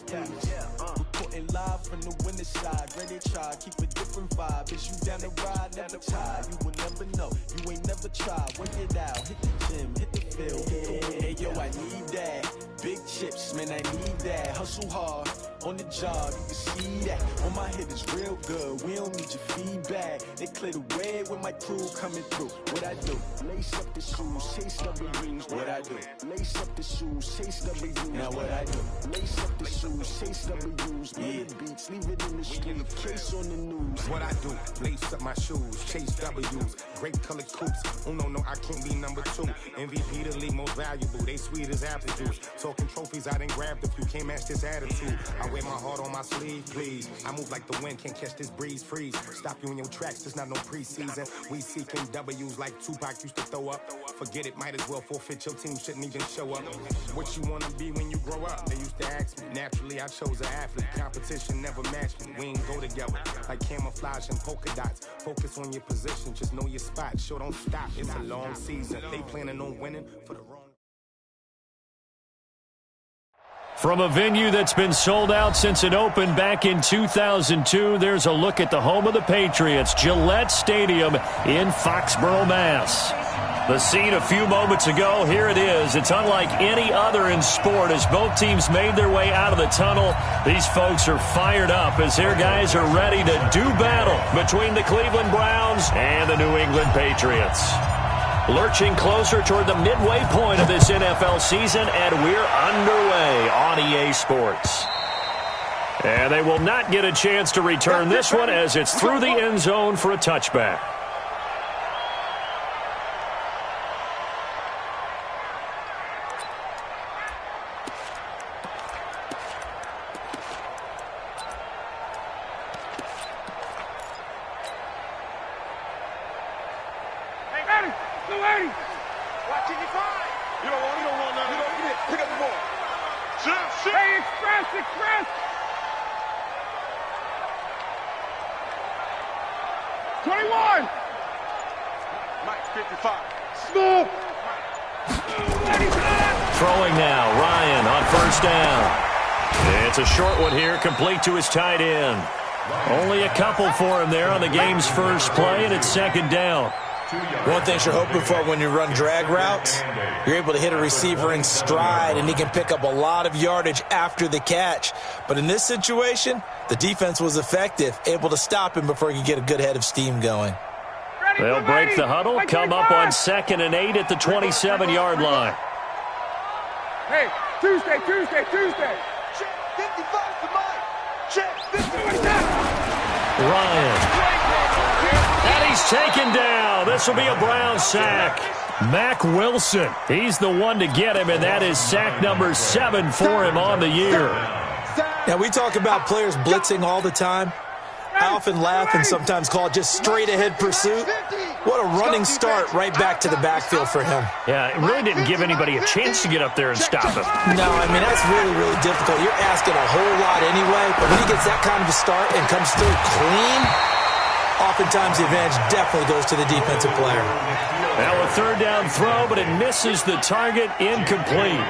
cash, please. Reporting live from the winter side. Ready to try, keep a different vibe. Is you down the ride, never tired. You will never know, you ain't never tried. Work it out, hit the gym, hit the field. Hey yo, I need that. Big chips, man, I need that. Hustle hard, on the job, you can see that. On my head is real good, we don't need your feedback. They clear the way when my crew coming through. What I do? Lace up the shoes, chase W's. What I do? Lace up the shoes, chase W's. Now what I do? Lace up the shoes, chase W's. Yeah. Beats, leave it in the street, case on the news. What I do? Lace up my shoes, chase W's. Great colored coops. Oh no, I can't be number 2. MVP the league most valuable. They sweet as apple juice. Talking trophies, I done grabbed a few. Can't match this attitude. I wear my heart on my sleeve, please. I move like the wind, can't catch this breeze, freeze. Stop you in your tracks, there's not no preseason. We seeking W's like Tupac used to throw up. Forget it, might as well forfeit. Your team shouldn't even show up. What you wanna be when you grow up? They used to ask me. Naturally, I chose an athlete. Competition never matched me. We ain't go together like camouflage and polka dots. Focus on your position, just know your spot. Sure, don't stop. It's a long season. They planning on winning for the wrong. From a venue that's been sold out since it opened back in 2002, there's a look at the home of the Patriots, Gillette Stadium in Foxborough, Mass. The scene a few moments ago, here it is. It's unlike any other in sport as both teams made their way out of the tunnel. These folks are fired up as their guys are ready to do battle between the Cleveland Browns and the New England Patriots. Lurching closer toward the midway point of this NFL season, and we're underway on EA Sports. And they will not get a chance to return this one as it's through the end zone for a touchback. Throwing now, Ryan on first down. It's a short one here, complete to his tight end. Only a couple for him there on the game's first play, and it's second down. One thing you're hoping for when you run drag routes, you're able to hit a receiver in stride, and he can pick up a lot of yardage after the catch. But in this situation, the defense was effective, able to stop him before he could get a good head of steam going. They'll break the huddle, come up on 2nd and 8 at the 27-yard line. Hey, Tuesday. Check 55 to Mike. Check 55. Ryan. And he's taken down. This will be a Brown sack. Mack Wilson. He's the one to get him, and that is sack number 7 for him on the year. Now, we talk about players blitzing all the time. I often laugh and sometimes call it just straight-ahead pursuit. What a running start right back to the backfield for him. Yeah, it really didn't give anybody a chance to get up there and stop him. No, I mean, that's really, really difficult. You're asking a whole lot anyway, but when he gets that kind of a start and comes through clean, oftentimes the advantage definitely goes to the defensive player. Now a third down throw, but it misses the target, incomplete.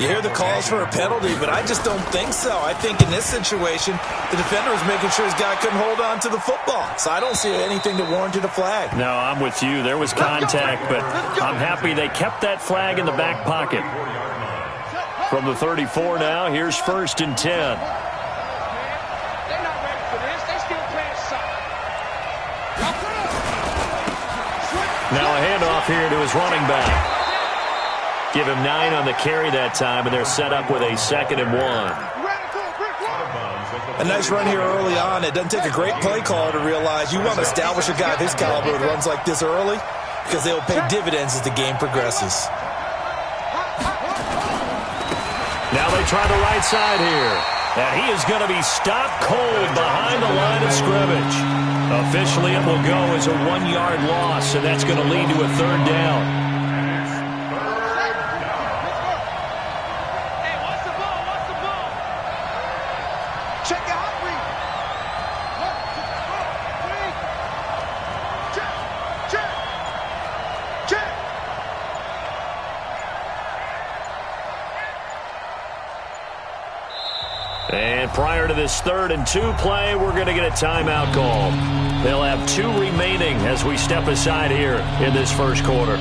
You hear the calls for a penalty, but I just don't think so. I think in this situation, the defender was making sure his guy couldn't hold on to the football. So I don't see anything that warranted a flag. No, I'm with you. There was contact, but I'm happy they kept that flag in the back pocket. From the 34 now, here's 1st and 10. They're not ready for this. They still playing soccer. Now a handoff here to his running back. Give him 9 on the carry that time, and they're set up with a 2nd and 1. A nice run here early on. It doesn't take a great play caller to realize you want to establish a guy of his caliber with runs like this early because they will pay dividends as the game progresses. Now they try the right side here. And he is going to be stopped cold behind the line of scrimmage. Officially, it will go as a 1-yard loss, and that's going to lead to a 3rd down. And prior to this 3rd and 2 play, we're going to get a timeout call. They'll have 2 remaining as we step aside here in this first quarter.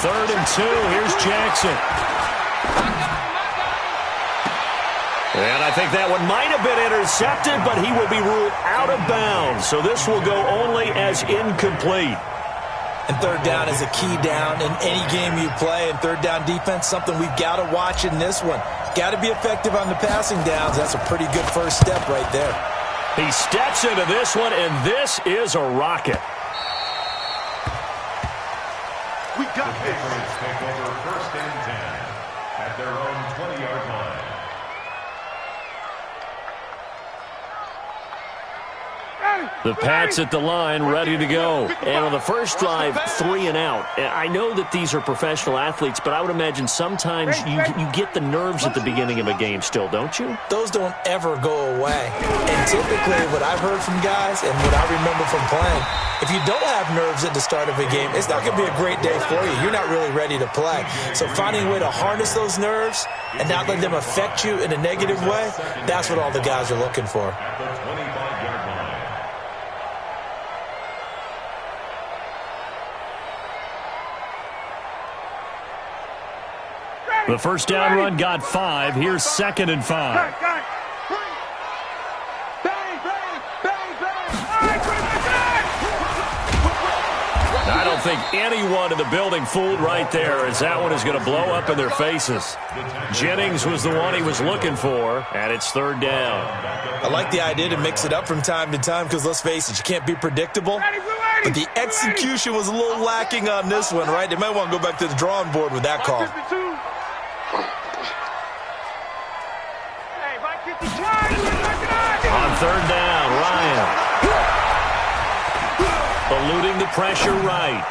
Third and 2. Here's Jackson. And I think that one might have been intercepted, but he will be ruled out of bounds. So this will go only as incomplete. And third down is a key down in any game you play. And third down defense, something we've got to watch in this one. Got to be effective on the passing downs. That's a pretty good first step right there. He steps into this one, and this is a rocket. We got this. Take over 1st and 10 at their own 20-yard line. The Pats at the line, ready to go. And on the first drive, 3 and out. I know that these are professional athletes, but I would imagine sometimes you get the nerves at the beginning of a game still, don't you? Those don't ever go away. And typically what I've heard from guys and what I remember from playing, if you don't have nerves at the start of a game, it's not going to be a great day for you. You're not really ready to play. So finding a way to harness those nerves and not let them affect you in a negative way, that's what all the guys are looking for. The first down run got 5. Here's 2nd and 5. I don't think anyone in the building fooled right there, as that one is going to blow up in their faces. Jennings was the one he was looking for, and it's 3rd down. I like the idea to mix it up from time to time because, let's face it, you can't be predictable. But the execution was a little lacking on this one, right? They might want to go back to the drawing board with that call. On 3rd down, Ryan. Eluding the pressure right.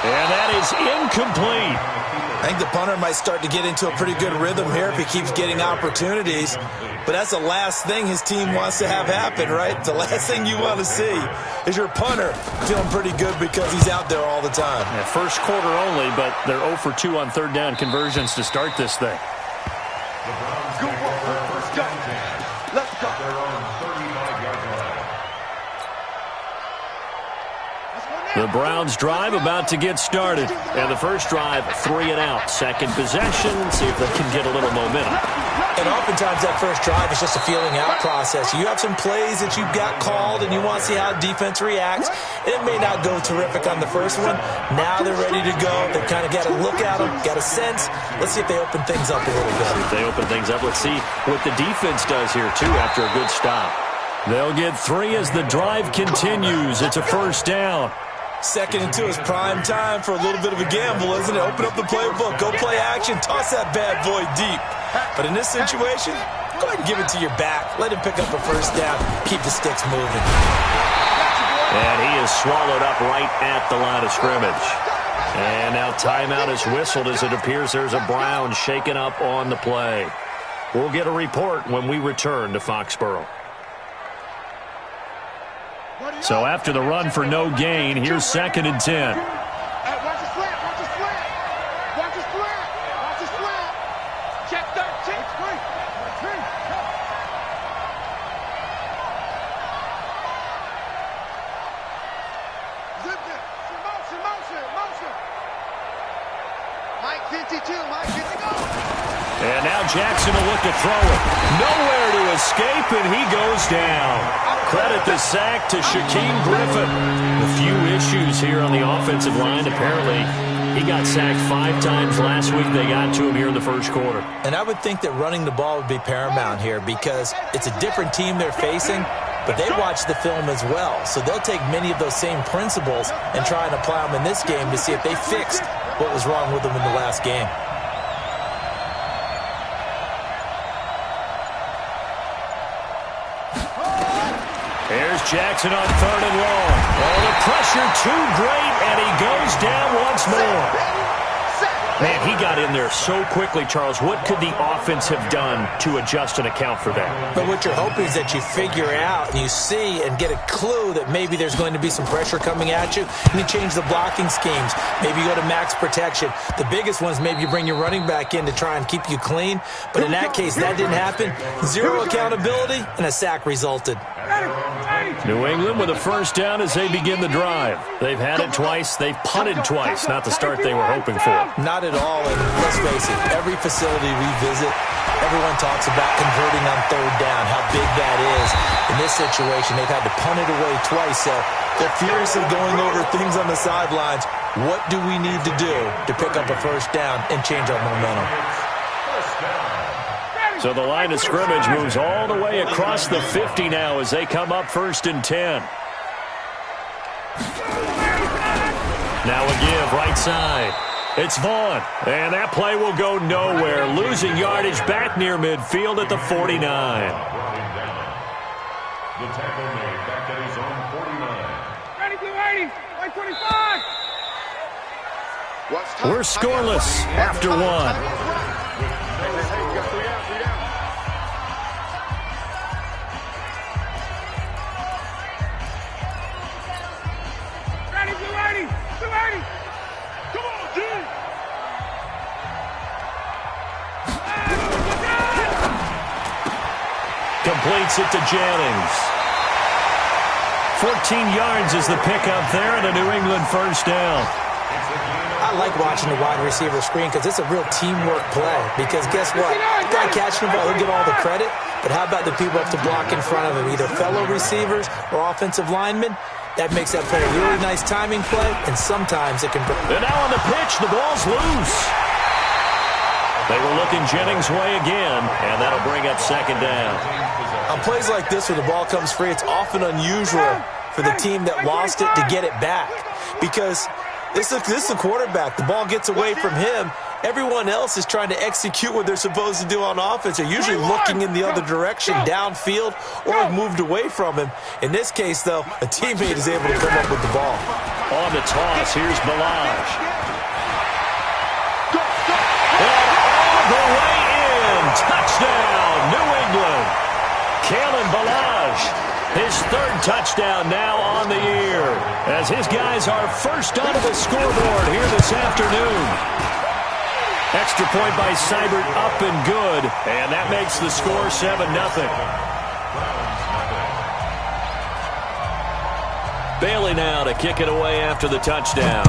And that is incomplete. I think the punter might start to get into a pretty good rhythm here if he keeps getting opportunities. But that's the last thing his team wants to have happen, right? The last thing you want to see is your punter feeling pretty good because he's out there all the time. Yeah, first quarter only, but they're 0 for 2 on 3rd down conversions to start this thing. Let's go. Their own 35-yard line. The Browns drive about to get started. And the first drive, 3 and out. Second possession, see if they can get a little momentum. And oftentimes that first drive is just a feeling out process. You have some plays that you've got called and you want to see how defense reacts. It may not go terrific on the first one. Now they're ready to go. They've kind of got a look at them, got a sense. Let's see if they open things up a little bit. If they open things up, let's see what the defense does here, too, after a good stop. They'll get 3 as the drive continues. It's a first down. 2nd and 2 is prime time for a little bit of a gamble, isn't it? Open up the playbook, go play action, toss that bad boy deep. But in this situation, go ahead and give it to your back. Let him pick up a first down. Keep the sticks moving. And he is swallowed up right at the line of scrimmage. And now timeout is whistled as it appears there's a Brown shaken up on the play. We'll get a report when we return to Foxborough. So after the run for no gain, here's 2nd and 10. Watch the slant, watch the slant. Watch the slant, watch the slant. Check 13. Zip it. Motion. Mike 52, Mike 50, go. And now Jackson will look to throw it. Nowhere to escape, and he goes down. Credit the sack to Shaquem Griffin. A few issues here on the offensive line. Apparently, he got sacked 5 times last week. They got to him here in the first quarter. And I would think that running the ball would be paramount here because it's a different team they're facing, but they watch the film as well. So they'll take many of those same principles and try and apply them in this game to see if they fixed what was wrong with them in the last game. Here's Jackson on 3rd and long. Oh, the pressure too great, and he goes down once more. Man, he got in there so quickly, Charles. What could the offense have done to adjust and account for that? But what you're hoping is that you figure out and you see and get a clue that maybe there's going to be some pressure coming at you, and you change the blocking schemes. Maybe you go to max protection. The biggest one is maybe you bring your running back in to try and keep you clean. But in that case, that didn't happen. Zero accountability, and a sack resulted. New England with a first down as they begin the drive. They've had it twice. They've punted twice. Not the start they were hoping for. Not at all, and let's face it, every facility we visit, everyone talks about converting on 3rd down, how big that is. In this situation, they've had to punt it away twice, so they're furiously going over things on the sidelines. What do we need to do to pick up a first down and change our momentum? So the line of scrimmage moves all the way across the 50 now as they come up 1st and 10. Now a give right side. It's Vaughn, and that play will go nowhere. Losing yardage back near midfield at the 49. The tackle made back at his own 49. Ready, blue 80, 125. We're scoreless after one. Ready, blue 80, blue 80. Come on, G. Completes it to Jennings. 14 yards is the pickup there and a New England first down. I like watching the wide receiver screen because it's a real teamwork play. Because guess what? The guy catching the ball, he'll get all the credit. But how about the people up to block in front of him, either fellow receivers or offensive linemen? That makes that play a really nice timing play, and sometimes it can... And now on the pitch, the ball's loose. They were looking Jennings' way again, and that'll bring up 2nd down. On plays like this where the ball comes free, it's often unusual for the team that lost it to get it back. Because this is the quarterback. The ball gets away from him. Everyone else is trying to execute what they're supposed to do on offense. They're usually looking in the other direction, downfield, or have moved away from him. In this case, though, a teammate is able to come up with the ball. On the toss, here's Balaj. And all the way in. Touchdown, New England. Kalen Balaj, his 3rd touchdown now on the year, as his guys are first onto the scoreboard here this afternoon. Extra point by Seibert, up and good, and that makes the score 7-0. Bailey now to kick it away after the touchdown.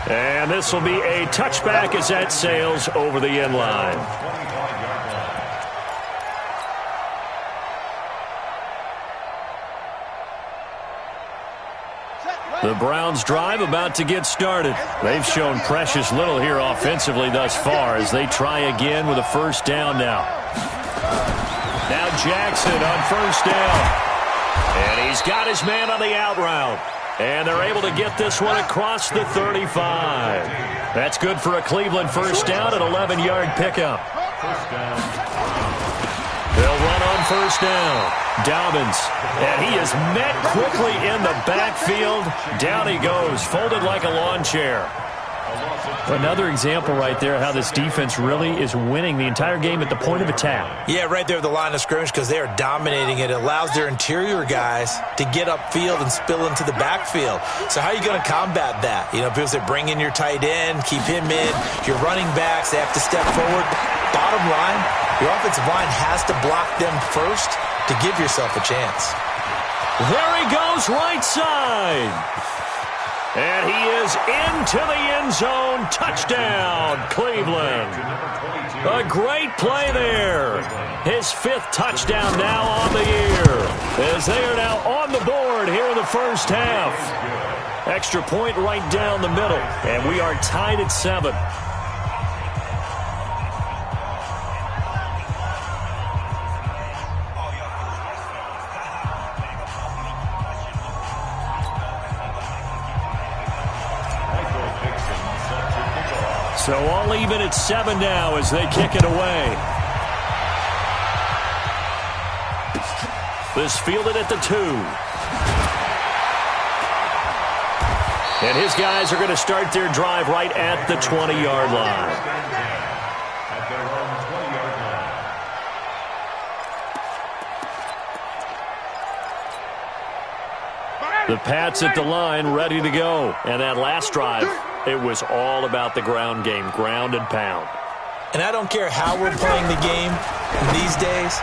And this will be a touchback as that sails over the end line. The Browns' drive about to get started. They've shown precious little here offensively thus far as they try again with a first down now. Now Jackson on first down. And he's got his man on the out route. And they're able to get this one across the 35. That's good for a Cleveland first down, an 11-yard pickup. They'll run on first down. Dobbins, and he is met quickly in the backfield. Down he goes, folded like a lawn chair. Another example right there how this defense really is winning the entire game at the point of attack. Yeah, right there at the line of scrimmage because they are dominating it. It allows their interior guys to get upfield and spill into the backfield. So how are you going to combat that? You know, people say bring in your tight end, keep him in. Your running backs, they have to step forward. Bottom line, your offensive line has to block them first to give yourself a chance. There he goes, right side. And he is into the end zone. Touchdown, Cleveland. A great play there. His 5th touchdown now on the year, as they are now on the board here in the first half. Extra point right down the middle, and we are tied at 7. So all even at 7 now as they kick it away. This fielded at the 2. And his guys are going to start their drive right at the 20-yard line. At their own 20-yard line. The Pats at the line, ready to go. And that last drive, it was all about the ground game, ground and pound. And I don't care how we're playing the game these days,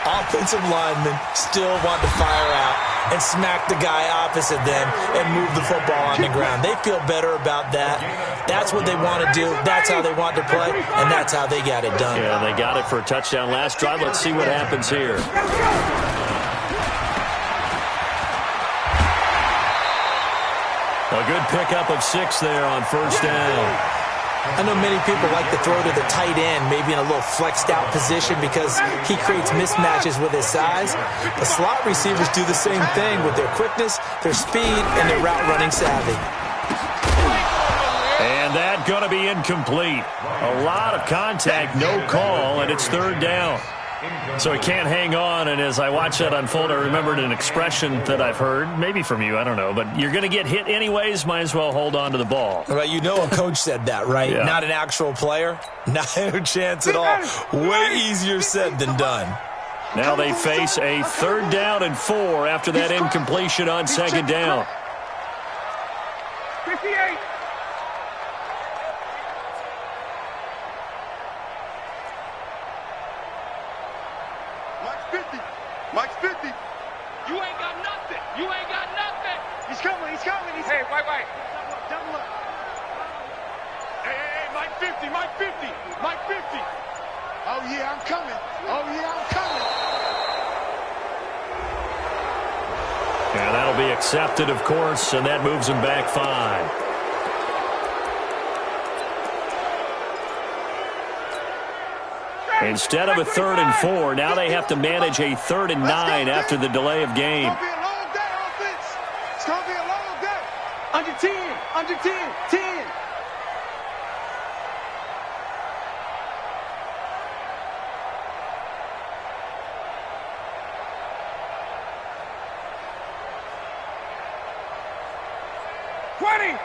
offensive linemen still want to fire out and smack the guy opposite them and move the football on the ground. They feel better about that. That's what they want to do. That's how they want to play, and that's how they got it done. Yeah, they got it for a touchdown last drive. Let's see what happens here. A good pickup of 6 there on first down. I know many people like to throw to the tight end, maybe in a little flexed out position because he creates mismatches with his size. The slot receivers do the same thing with their quickness, their speed, and their route running savvy. And that going to be incomplete. A lot of contact, no call, and it's third down. So he can't hang on, and as I watch that unfold, I remembered an expression that I've heard, maybe from you, I don't know, but you're going to get hit anyways, might as well hold on to the ball. Well, you know a coach said that, right? Yeah. Not an actual player. Not a chance at all. Way easier said than done. Now they face a 3rd down and 4 after that incompletion on 2nd down. 58. Mike's 50. You ain't got nothing. You ain't got nothing. He's coming. He's coming. Hey, wait. Double up. Hey, Mike 50. Mike 50. Mike 50. Oh, yeah, I'm coming. And that'll be accepted, of course, and that moves him back 5. Instead of a 3rd and 4, now they have to manage a 3rd and 9 after the delay of game. It's going to be a long day. Under 10. 10.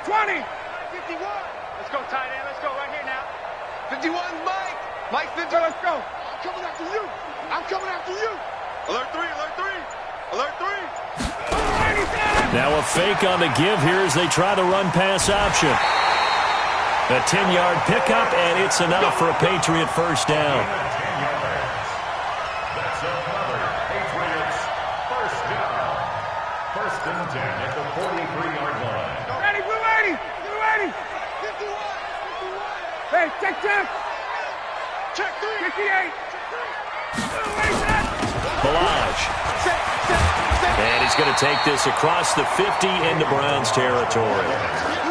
$20. 51. Let's go, tight end. Let's go right here now. 51, Mike. Mike 50, let's go. I'm coming after you. Alert 3. Alert 3. Now a fake on the give here as they try the run-pass option. A 10-yard pickup, and it's enough for a Patriot first down. That's another Patriots first down. 1st and 10 at the 43-yard line. Ready, blue 80. 51. Hey, check. Check 3. 58. Balaj. And he's going to take this across the 50 into Browns territory.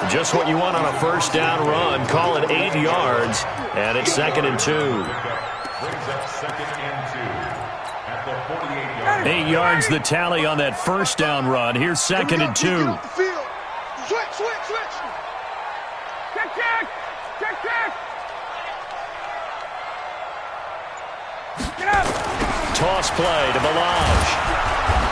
Just what you want on a first down run. Call it 8 yards, and it's 2nd and 2. Brings up 2nd and 2 at the 48-yard line. 8 yards the tally on that first down run. Here's 2nd and 2. Switch. Check. Get up. Toss play to Balaj.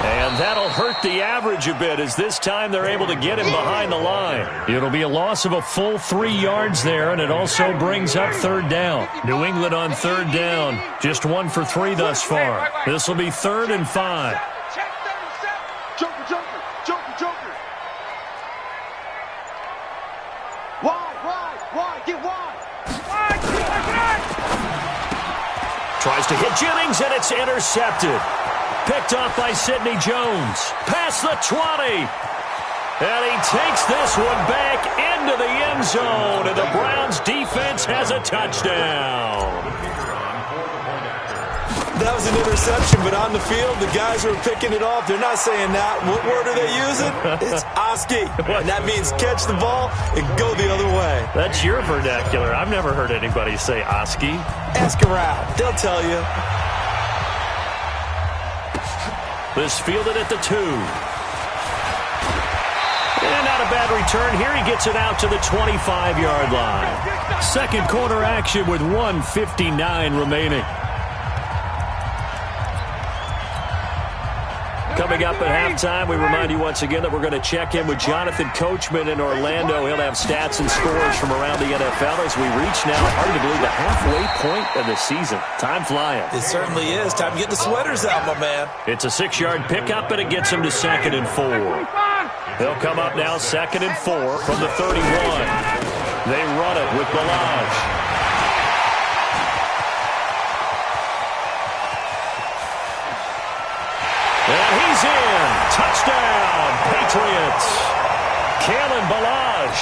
And that'll hurt the average a bit as this time they're able to get him behind the line. It'll be a loss of a full 3 yards there, and it also brings up 3rd down. New England on 3rd down. Just 1 for 3 thus far. This will be 3rd and 5. Check 37. Joker. Wide. Get wide. Tries to hit Jennings, and it's intercepted. Picked off by Sidney Jones. Past the 20. And he takes this one back into the end zone, and the Browns defense has a touchdown. That was an interception, but on the field, the guys who are picking it off, they're not saying that. What word are they using? It's Oski. And that means catch the ball and go the other way. That's your vernacular. I've never heard anybody say Oski. Ask around. They'll tell you. This fielded at the 2. And not a bad return here. He gets it out to the 25-yard line. Second quarter action with 1:59 remaining. coming up at halftime. We remind you once again that we're going to check in with Jonathan Coachman in Orlando. He'll have stats and scores from around the NFL as we reach now, hard to believe, the halfway point of the season. Time flying. It certainly is. Time to get the sweaters out, my man. It's a 6-yard pickup, and it gets him to 2nd and 4. They'll come up now 2nd and 4 from the 31. They run it with Balaj. And he's in. Touchdown, Patriots. Kalen Balaj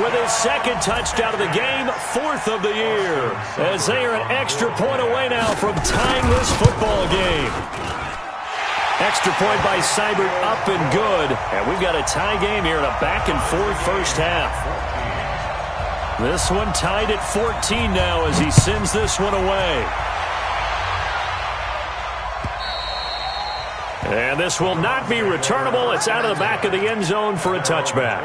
with his 2nd touchdown of the game, 4th of the year, as they are an extra point away now from tying this football game. Extra point by Seibert, up and good. And we've got a tie game here in a back-and-forth first half. This one tied at 14 now as he sends this one away. And this will not be returnable. It's out of the back of the end zone for a touchback.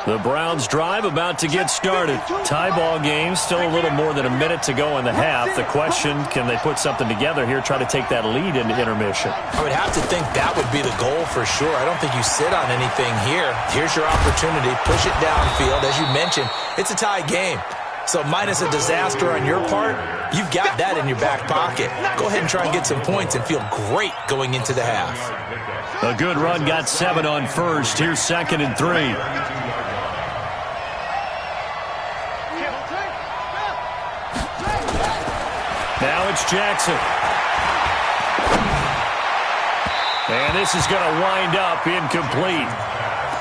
The Browns drive about to get started. Tie ball game, still a little more than a minute to go in the half. The question, can they put something together here, try to take that lead into intermission? I would have to think that would be the goal for sure. I don't think you sit on anything here. Here's your opportunity. Push it downfield. As you mentioned, it's a tie game. So minus a disaster on your part, you've got that in your back pocket. Go ahead and try and get some points and feel great going into the half. A good run, got 7 on first. Here's 2nd and 3. Now it's Jackson. And this is going to wind up incomplete.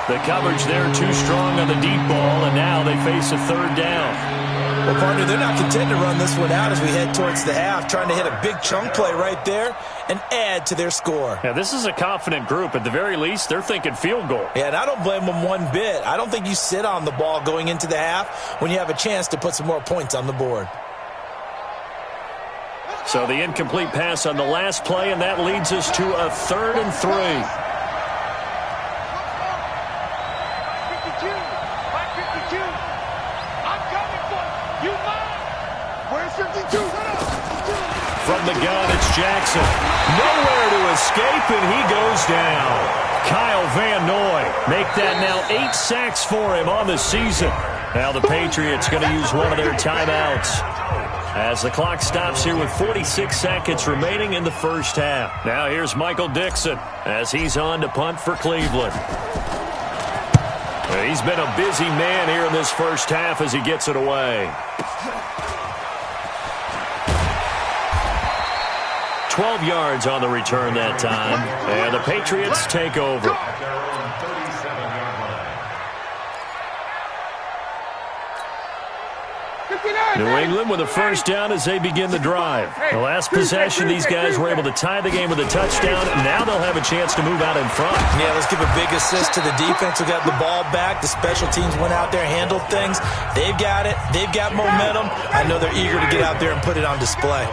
The coverage there too strong on the deep ball, and now they face a 3rd down. Well, partner, they're not content to run this one out as we head towards the half, trying to hit a big chunk play right there and add to their score. Yeah, this is a confident group. At the very least, they're thinking field goal. Yeah, and I don't blame them one bit. I don't think you sit on the ball going into the half when you have a chance to put some more points on the board. So the incomplete pass on the last play, and that leads us to a 3rd and 3. From the gun, it's Jackson. Nowhere to escape, and he goes down. Kyle Van Noy make that now 8 sacks for him on the season. Now the Patriots going to use one of their timeouts as the clock stops here with 46 seconds remaining in the first half. Now here's Michael Dixon as he's on to punt for Cleveland. He's been a busy man here in this first half as he gets it away. 12 yards on the return that time, and the Patriots take over. New England with a first down as they begin the drive. The last possession, these guys were able to tie the game with a touchdown. Now they'll have a chance to move out in front. Yeah, let's give a big assist to the defense who got the ball back. The special teams went out there, handled things. They've got it. They've got momentum. I know they're eager to get out there and put it on display.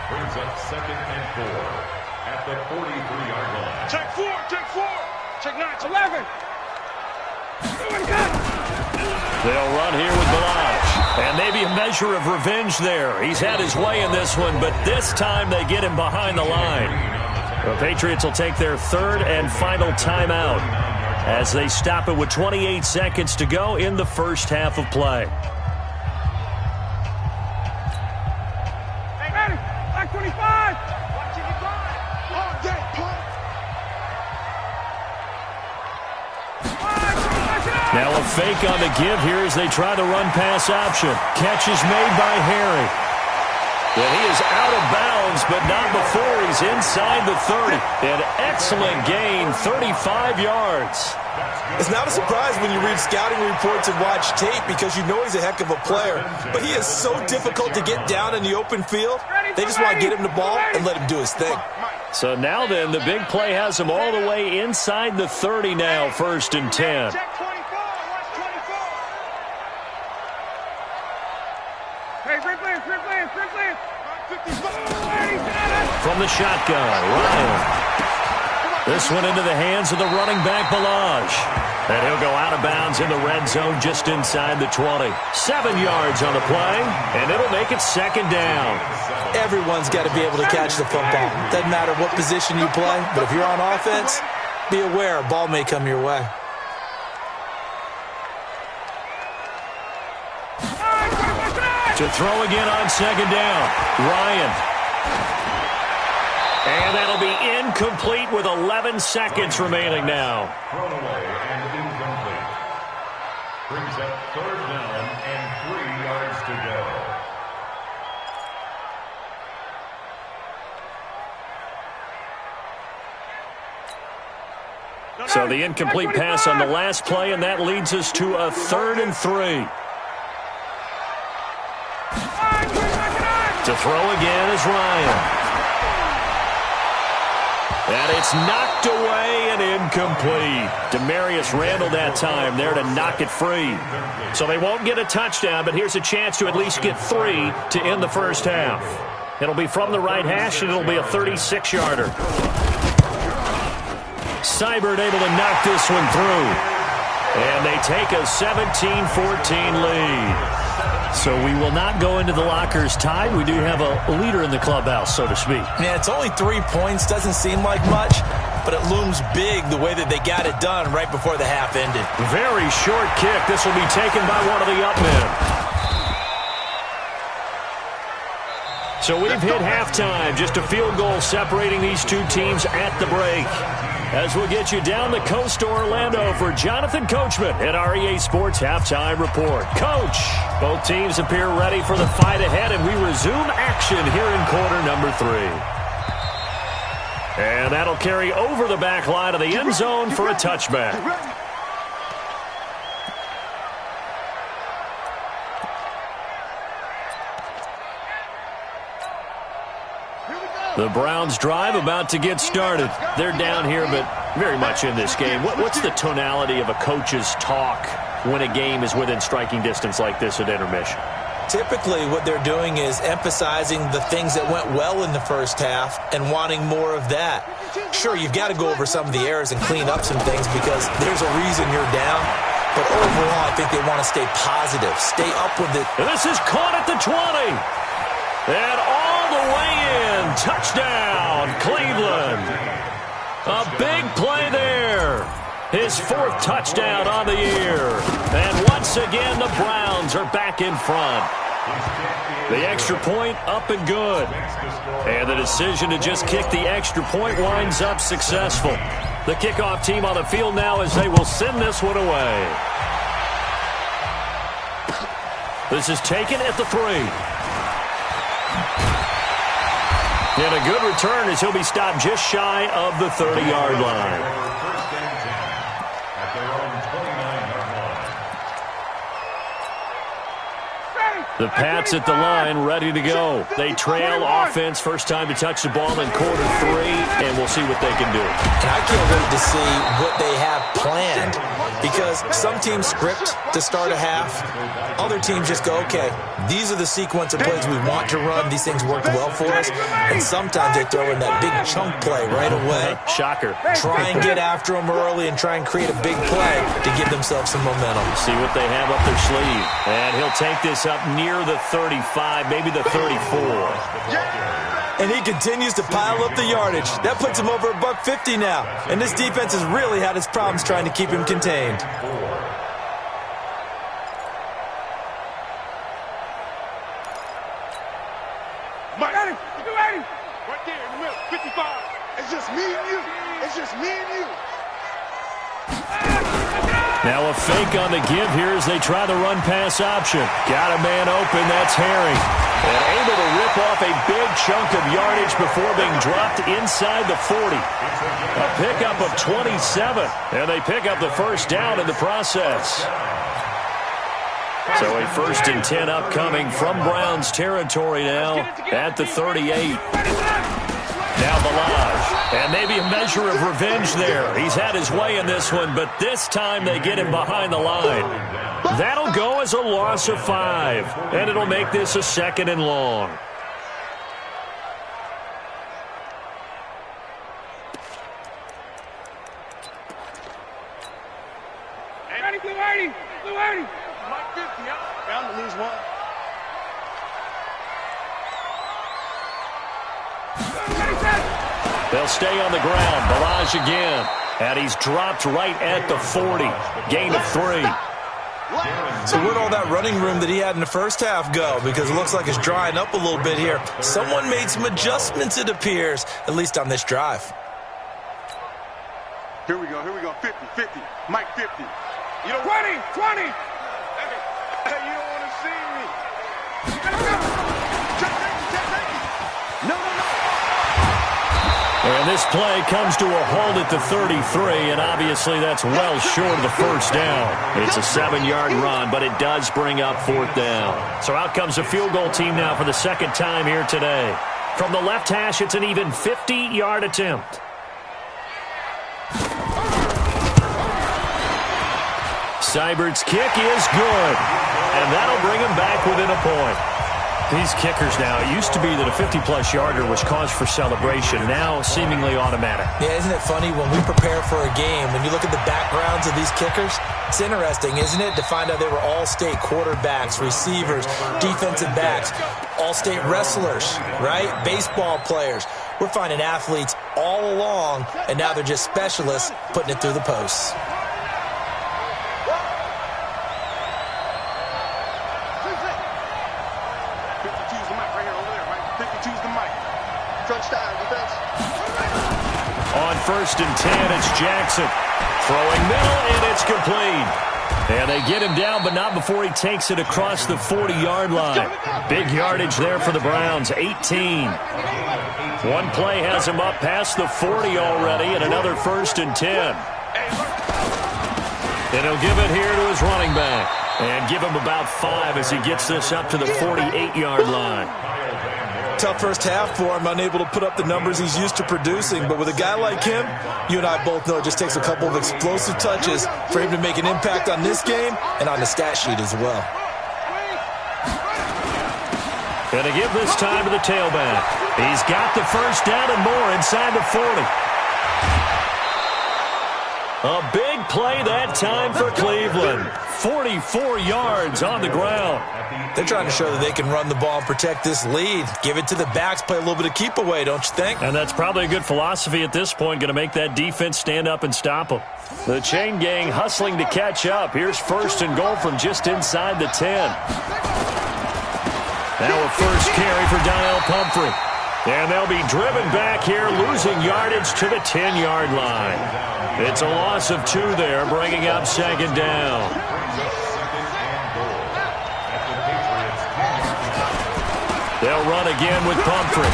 Brings up 2nd and 4 at the 43-yard line. Check 4, check 4. Check 9, 11. They'll run here with Balaj. And maybe a measure of revenge there. He's had his way in this one, but this time they get him behind the line. The Patriots will take their 3rd and final timeout as they stop it with 28 seconds to go in the first half of play. Hey, ready? Back 25. Watching you grind. All day, punt. Now a fake on the give here as they try the run-pass option. Catch is made by Harry. And he is out of bounds, but not before he's inside the 30. An excellent gain, 35 yards. It's not a surprise when you read scouting reports and watch tape because you know he's a heck of a player. But he is so difficult to get down in the open field. They just want to get him the ball and let him do his thing. So now then, the big play has him all the way inside the 30 now, 1st and 10. Check 24. Watch 24. Hey, free players, free players, free players. 55. From the shotgun, Ryan. This one into the hands of the running back, Balaj. And he'll go out of bounds in the red zone just inside the 20. 7 yards on the play, and it'll make it second down. Everyone's got to be able to catch the football. Doesn't matter what position you play, but if you're on offense, be aware a ball may come your way. To throw again on second down, Ryan. And that'll be incomplete with 11 seconds remaining now. Thrown away and incomplete. Brings up third down and 3 yards to go. So the incomplete pass on the last play, and that leads us to a 3rd and 3. To throw again is Ryan. And it's knocked away and incomplete. Demarius Randall that time there to knock it free. So they won't get a touchdown, but here's a chance to at least get 3 to end the first half. It'll be from the right hash, and it'll be a 36-yarder. Seibert able to knock this one through. And they take a 17-14 lead. So we will not go into the lockers tied. We do have a leader in the clubhouse, so to speak. Yeah, it's only 3 points. Doesn't seem like much, but it looms big the way that they got it done right before the half ended. Very short kick. This will be taken by one of the up men. So we've hit halftime. Just a field goal separating these two teams at the break. As we'll get you down the coast to Orlando for Jonathan Coachman at our EA Sports Halftime Report. Coach, both teams appear ready for the fight ahead, and we resume action here in quarter number 3. And that'll carry over the back line of the end zone for a touchback. The Browns drive about to get started. They're down here, but very much in this game. What's the tonality of a coach's talk when a game is within striking distance like this at intermission? Typically, what they're doing is emphasizing the things that went well in the first half and wanting more of that. Sure, you've got to go over some of the errors and clean up some things because there's a reason you're down. But overall, I think they want to stay positive, stay up with it. And this is caught at the 20. And all the way in. Touchdown, Cleveland. A big play there. His 4th touchdown on the year. And once again, the Browns are back in front. The extra point up and good. And the decision to just kick the extra point winds up successful. The kickoff team on the field now as they will send this one away. This is taken at the 3. And a good return as he'll be stopped just shy of the 30-yard line. First and 10 at their own 29-yard line. The Pats at the line, ready to go. They trail offense, first time to touch the ball in quarter 3, and we'll see what they can do. And I can't wait to see what they have planned because some teams script to start a half. Other teams just go, okay, these are the sequence of plays we want to run. These things worked well for us. And sometimes they throw in that big chunk play right away. Shocker. Try and get after them early and try and create a big play to give themselves some momentum. See what they have up their sleeve. And he'll take this up near the 35, maybe the 34. And he continues to pile up the yardage. That puts him over $150 now. And this defense has really had its problems trying to keep him contained. Mike, right there in the middle, 55. It's just me and you. It's just me and you. Now a fake on the give here as they try the run-pass option. Got a man open, that's Herring. And able to rip off a big chunk of yardage before being dropped inside the 40. A pickup of 27. And they pick up the first down in the process. So a 1st and 10 upcoming from Browns territory now at the 38. Now Balaj, and maybe a measure of revenge there. He's had his way in this one, but this time they get him behind the line. That'll go as a loss of 5, and it'll make this a 2nd and long. one. They'll stay on the ground. Balaj again. And he's dropped right at the 40. Gain of 3. So where'd all that running room that he had in the first half go? Because it looks like it's drying up a little bit here. Someone made some adjustments, it appears, at least on this drive. Here we go, 50, 50, Mike 50. You know, 20, 20. Hey, you don't want to see me. No. And this play comes to a halt at the 33, and obviously that's well short of the first down. It's a 7-yard run, but it does bring up 4th down. So out comes a field goal team now for the second time here today. From the left hash, it's an even 50-yard attempt. Seibert's kick is good, and that'll bring him back within a point. These kickers now, it used to be that a 50-plus yarder was cause for celebration, now seemingly automatic. Yeah, isn't it funny when we prepare for a game, when you look at the backgrounds of these kickers, it's interesting, isn't it, to find out they were all-state quarterbacks, receivers, defensive backs, all-state wrestlers, right? Baseball players. We're finding athletes all along, and now they're just specialists putting it through the posts. On 1st and 10, it's Jackson. Throwing middle, and it's complete. And they get him down, but not before he takes it across the 40-yard line. Big yardage there for the Browns, 18. One play has him up past the 40 already, and another 1st and 10. And he'll give it here to his running back. And give him about 5 as he gets this up to the 48-yard line. Tough first half for him, unable to put up the numbers he's used to producing. But with a guy like him, you and I both know it just takes a couple of explosive touches for him to make an impact on this game and on the stat sheet as well. Going to give this time to the tailback. He's got the first down and more inside the 40. A big play that time for Cleveland. 44 yards on the ground. They're trying to show that they can run the ball and protect this lead. Give it to the backs, play a little bit of keep away, don't you think? And that's probably a good philosophy at this point, going to make that defense stand up and stop them. The chain gang hustling to catch up. Here's 1st and goal from just inside the 10. Now a first carry for Donnell Pumphrey. And they'll be driven back here, losing yardage to the 10-yard line. It's a loss of 2 there, bringing up 2nd down. They'll run again with Pumphrey.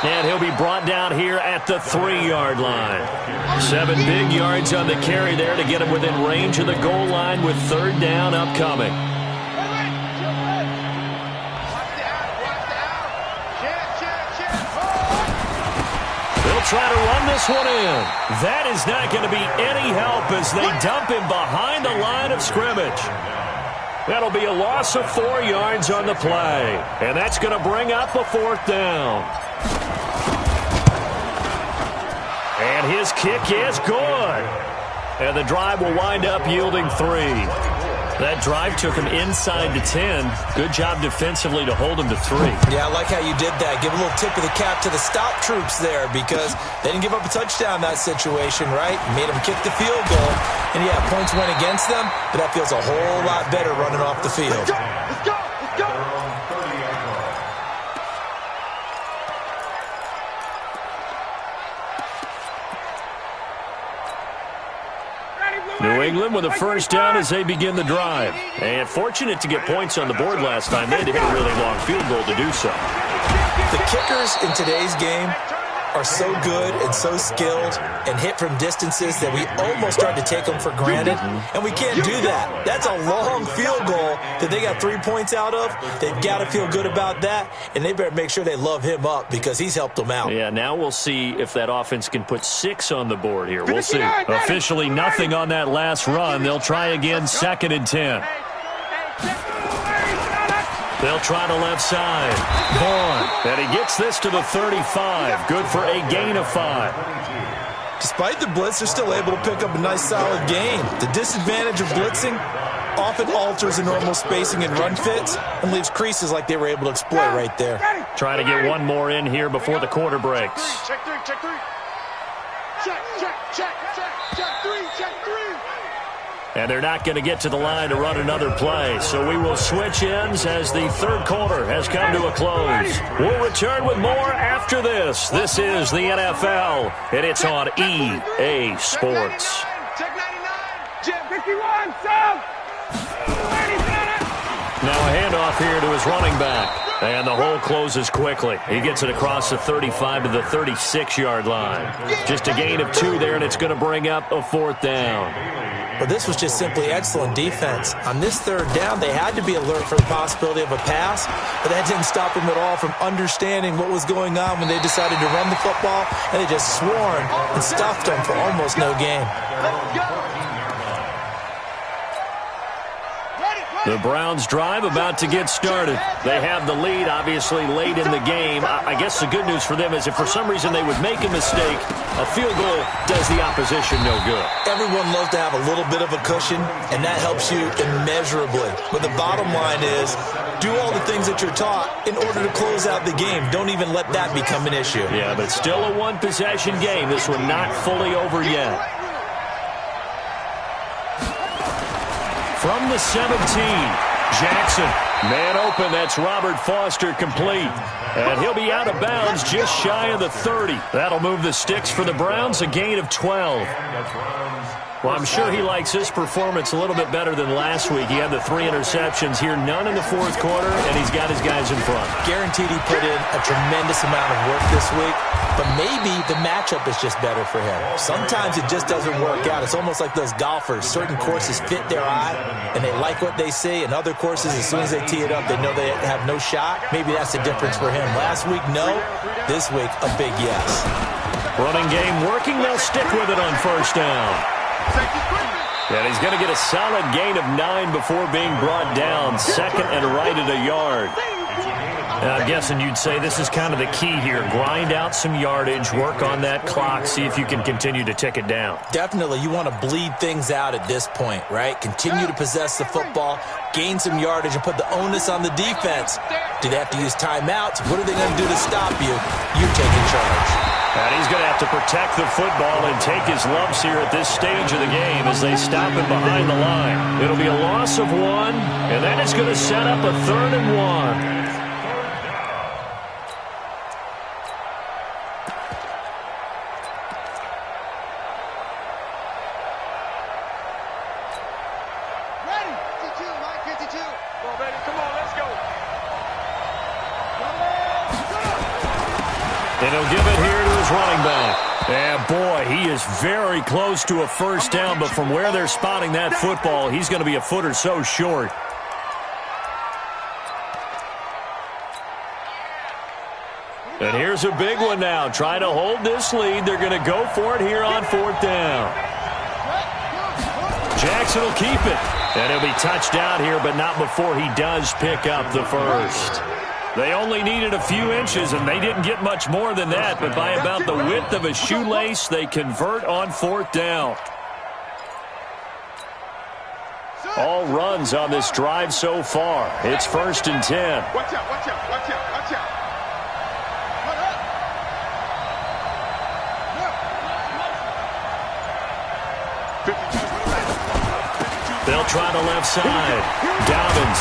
And he'll be brought down here at the 3-yard line. 7 big yards on the carry there to get him within range of the goal line with 3rd down upcoming. They'll try to run this one in. That is not going to be any help as they dump him behind the line of scrimmage. That'll be a loss of 4 yards on the play. And that's going to bring up a 4th down. And his kick is good. And the drive will wind up yielding 3. That drive took him inside the 10. Good job defensively to hold him to 3. Yeah, I like how you did that. Give a little tip of the cap to the stop troops there because they didn't give up a touchdown in that situation, right? Made them kick the field goal. And, yeah, points went against them, but that feels a whole lot better running off the field. Let's go! Let's go! Let's go! New England with a first down as they begin the drive. And fortunate to get points on the board last time. They had to hit a really long field goal to do so. The kickers in today's game are so good and so skilled and hit from distances that we almost start to take them for granted, and we can't do that. That's a long field goal that they got 3 points out of. They've got to feel good about that, and they better make sure they love him up because he's helped them out. Yeah, now we'll see if that offense can put 6 on the board here. We'll see. Officially nothing on that last run. They'll try again, 2nd and 10. They'll try to left side. Vaughn. And he gets this to the 35. Good for a gain of 5. Despite the blitz, they're still able to pick up a nice solid gain. The disadvantage of blitzing, often alters the normal spacing and run fits and leaves creases like they were able to exploit right there. Trying to get one more in here before the quarter breaks. Check three, check three. Check three. And they're not going to get to the line to run another play. So we will switch ends as the third quarter has come to a close. We'll return with more after this. This is the NFL, and it's on EA Sports. Check 99. Jim 51, South. Now a handoff here to his running back. And the hole closes quickly. He gets it across the 35 to the 36-yard line. Just a gain of 2 there, and it's going to bring up a 4th down. But this was just simply excellent defense. On this 3rd down, they had to be alert for the possibility of a pass, but that didn't stop them at all from understanding what was going on when they decided to run the football, and they just swarmed and stuffed them for almost no gain. The Browns drive about to get started. They have the lead, obviously, late in the game. I guess the good news for them is if for some reason they would make a mistake, a field goal does the opposition no good. Everyone loves to have a little bit of a cushion, and that helps you immeasurably. But the bottom line is, do all the things that you're taught in order to close out the game. Don't even let that become an issue. Yeah, but still a one-possession game. This one not fully over yet. From the 17, Jackson, man open, that's Robert Foster complete. And he'll be out of bounds just shy of the 30. That'll move the sticks for the Browns, a gain of 12. Well, I'm sure he likes this performance a little bit better than last week. He had the 3 interceptions here, none in the 4th quarter, and he's got his guys in front. Guaranteed he put in a tremendous amount of work this week, but maybe the matchup is just better for him. Sometimes it just doesn't work out. It's almost like those golfers. Certain courses fit their eye, and they like what they see, and other courses, as soon as they tee it up, they know they have no shot. Maybe that's the difference for him. Last week, no. This week, a big yes. Running game working. They'll stick with it on 1st down. And he's going to get a solid gain of 9 before being brought down. 2nd and right at a yard. And I'm guessing you'd say this is kind of the key here. Grind out some yardage, work on that clock, see if you can continue to tick it down. Definitely, you want to bleed things out at this point, right? Continue to possess the football, gain some yardage, and put the onus on the defense. Do they have to use timeouts? What are they going to do to stop you? You take in charge. And he's going to have to protect the football and take his lumps here at this stage of the game as they stop him behind the line. It'll be a loss of 1, and then it's going to set up a 3rd and 1. And he'll give it here to his running back. And boy, he is very close to a 1st down, but from where they're spotting that football, he's going to be a foot or so short. And here's a big one now. Trying to hold this lead. They're going to go for it here on 4th down. Jackson will keep it. And he'll be touched down here, but not before he does pick up the 1st. They only needed a few inches, and they didn't get much more than that. But by about the width of a shoelace, they convert on 4th down. All runs on this drive so far. It's 1st and 10. Watch out, watch out, watch out, watch out. They'll try the left side. Dobbins.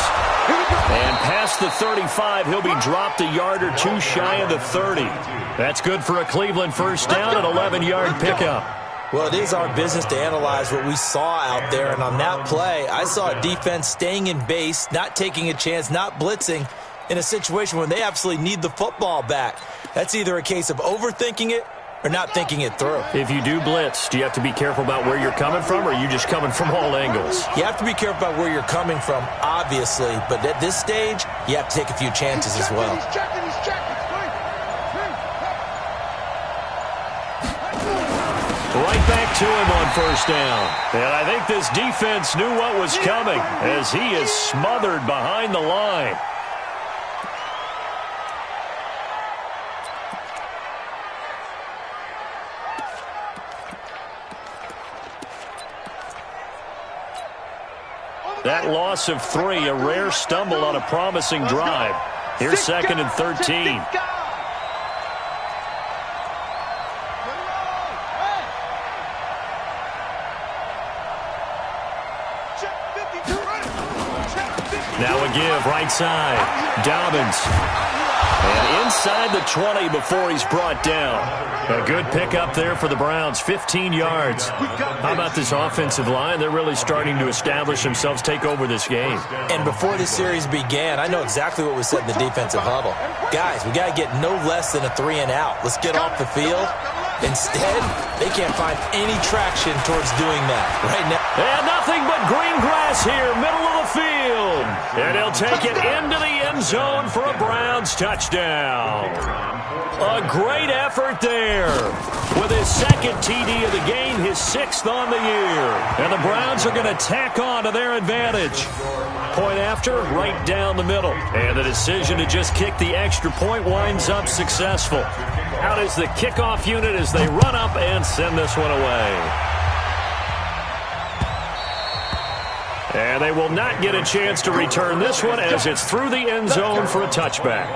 And past the 35, he'll be dropped a yard or 2 shy of the 30. That's good for a Cleveland 1st down, an 11-yard pickup. Well, it is our business to analyze what we saw out there, and on that play, I saw a defense staying in base, not taking a chance, not blitzing, in a situation where they absolutely need the football back. That's either a case of overthinking it or not thinking it through. If you do blitz, do you have to be careful about where you're coming from, or are you just coming from all angles? You have to be careful about where you're coming from, obviously, but at this stage, you have to take a few chances as well. He's checking. Right back to him on 1st down. And I think this defense knew what was coming as he is smothered behind the line. That loss of 3, a rare stumble on a promising drive. Here's 2nd and 13. Now a give, right side. Dobbins. And inside the 20 before he's brought down. A good pickup there for the Browns, 15 yards. How about this offensive line? They're really starting to establish themselves, take over this game. And before the series began, I know exactly what was said in the defensive huddle. Guys, we got to get no less than a 3 and out. Let's get off the field. Instead, they can't find any traction towards doing that right now. And nothing but green grass here, middle of the field. And he'll take it into the end zone for a Browns touchdown. A great effort there. With his 2nd TD of the game, his 6th on the year. And the Browns are going to tack on to their advantage. Point after, right down the middle. And the decision to just kick the extra point winds up successful. Out is the kickoff unit as they run up and send this one away. And they will not get a chance to return this one as it's through the end zone for a touchback.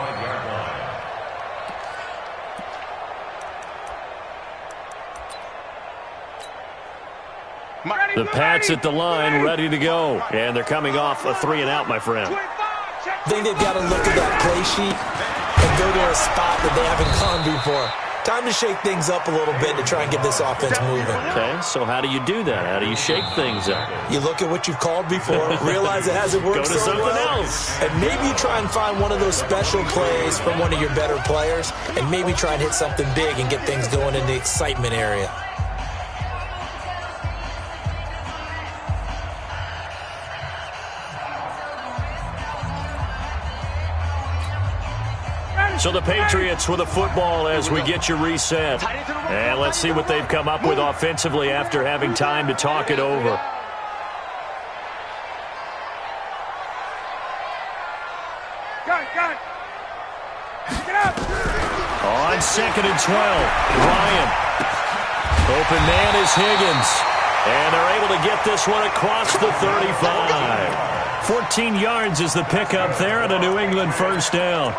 The Pats at the line, ready to go. And they're coming off a 3 and out, my friend. I think they've got to look at that play sheet and go to a spot that they haven't gone before. Time to shake things up a little bit to try and get this offense moving. Okay, so how do you do that? How do you shake things up? You look at what you've called before, realize it hasn't worked go to so something well, else. and maybe you try and find one of those special plays from one of your better players, and maybe try and hit something big and get things going in the excitement area. So the Patriots with a football as we get you reset. And let's see what they've come up with offensively after having time to talk it over. On 2nd and 12, Ryan. Open man is Higgins. And they're able to get this one across the 35. 14 yards is the pickup there and a New England first down.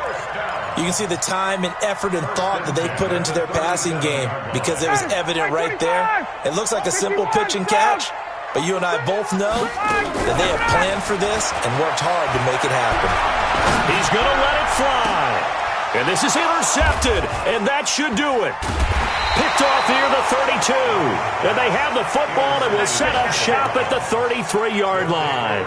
You can see the time and effort and thought that they put into their passing game because it was evident right there. It looks like a simple pitch and catch, but you and I both know that they have planned for this and worked hard to make it happen. He's going to let it fly. And this is intercepted, and that should do it. Picked off here the 32. And they have the football and will set up shop at the 33-yard line.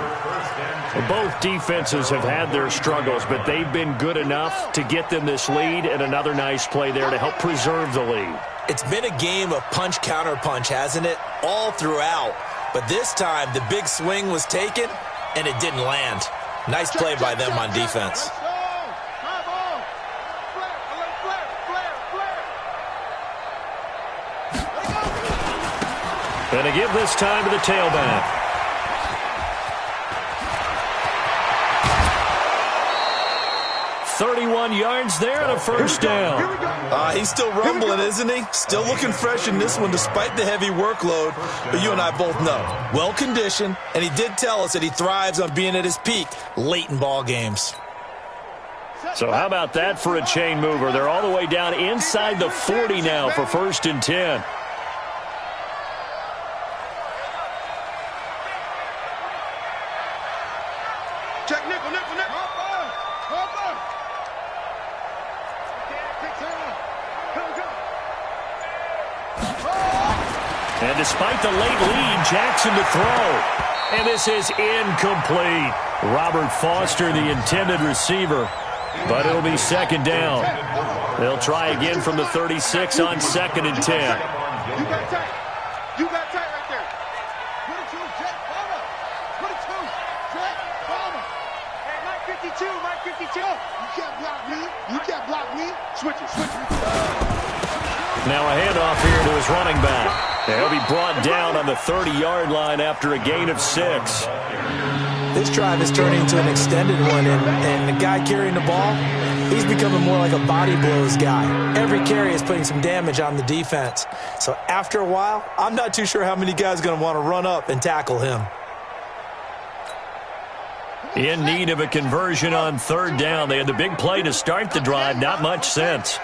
Both defenses have had their struggles, but they've been good enough to get them this lead, and another nice play there to help preserve the lead. It's been a game of punch-counter-punch, hasn't it? All throughout. But this time, the big swing was taken, and it didn't land. Nice play by them on defense. And to give this time to the tailback. .31 yards there and a first down. He's still rumbling, isn't he? Still looking fresh in this one despite the heavy workload. But you and I both know, well-conditioned, and he did tell us that he thrives on being at his peak late in ball games. So how about that for a chain mover? They're all the way down inside the 40 now for 1st and 10. Check nickel, nickel, nickel. And despite the late lead, Jackson to throw. And this is incomplete. Robert Foster, the intended receiver. But it'll be 2nd down. They'll try again from the 36 on 2nd and 10. You got tight. You got tight right there. 22, Jet, Bomber. 22, Jet, Bomber. Hey, Mike 52, Mike 52. You can't block me. You can't block me. Switch it, switch it. Now a handoff here to his running back. He'll be brought down on the 30-yard line after a gain of 6. This drive is turning into an extended one, and the guy carrying the ball, he's becoming more like a body blows guy. Every carry is putting some damage on the defense. So after a while, I'm not too sure how many guys are going to want to run up and tackle him. In need of a conversion on third down. They had the big play to start the drive. Not much sense.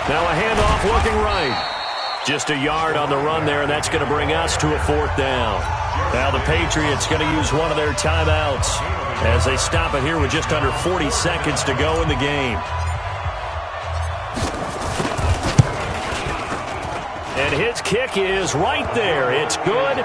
Now a handoff looking right. Just a yard on the run there, and that's going to bring us to a fourth down. Now the Patriots going to use one of their timeouts as they stop it here with just under 40 seconds to go in the game. And his kick is right there. It's good,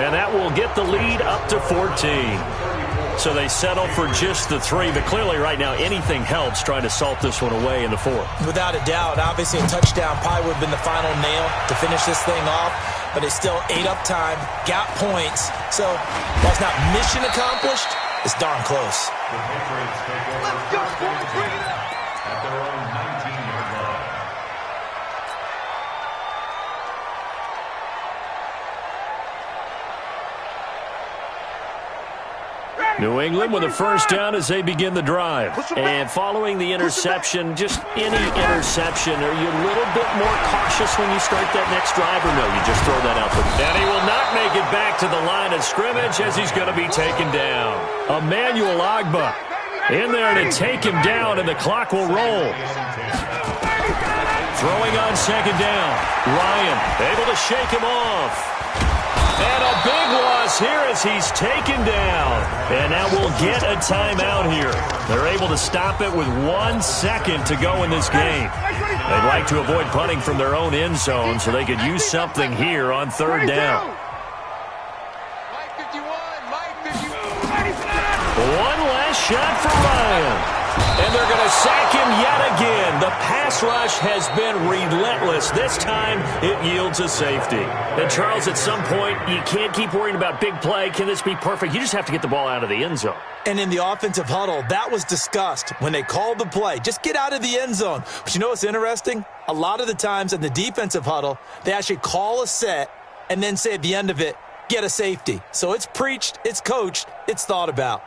and that will get the lead up to 14. So they settle for just the 3, but clearly right now anything helps trying to salt this one away in the 4th. Without a doubt, obviously a touchdown probably would have been the final nail to finish this thing off, but it's still ate up time, got points. So while it's not mission accomplished, it's darn close. The Patriots take over first and 10 at their own 19-yard line. New England with a first down as they begin the drive. And following the interception, just any interception, are you a little bit more cautious when you start that next drive, or no, you just throw that out there? And he will not make it back to the line of scrimmage as he's going to be taken down. Emmanuel Ogbah in there to take him down, and the clock will roll. Throwing on second down. Ryan able to shake him off. And a big loss here as he's taken down. And now we'll get a timeout here. They're able to stop it with 1 second to go in this game. They'd like to avoid punting from their own end zone so they could use something here on third down. One last shot for Ryan. And they're going to sack him yet again. The pass rush has been relentless. This time, it yields a safety. And, Charles, at some point, you can't keep worrying about big play. Can this be perfect? You just have to get the ball out of the end zone. And in the offensive huddle, that was discussed when they called the play. Just get out of the end zone. But you know what's interesting? A lot of the times in the defensive huddle, they actually call a set and then say at the end of it, get a safety. So it's preached, it's coached, it's thought about.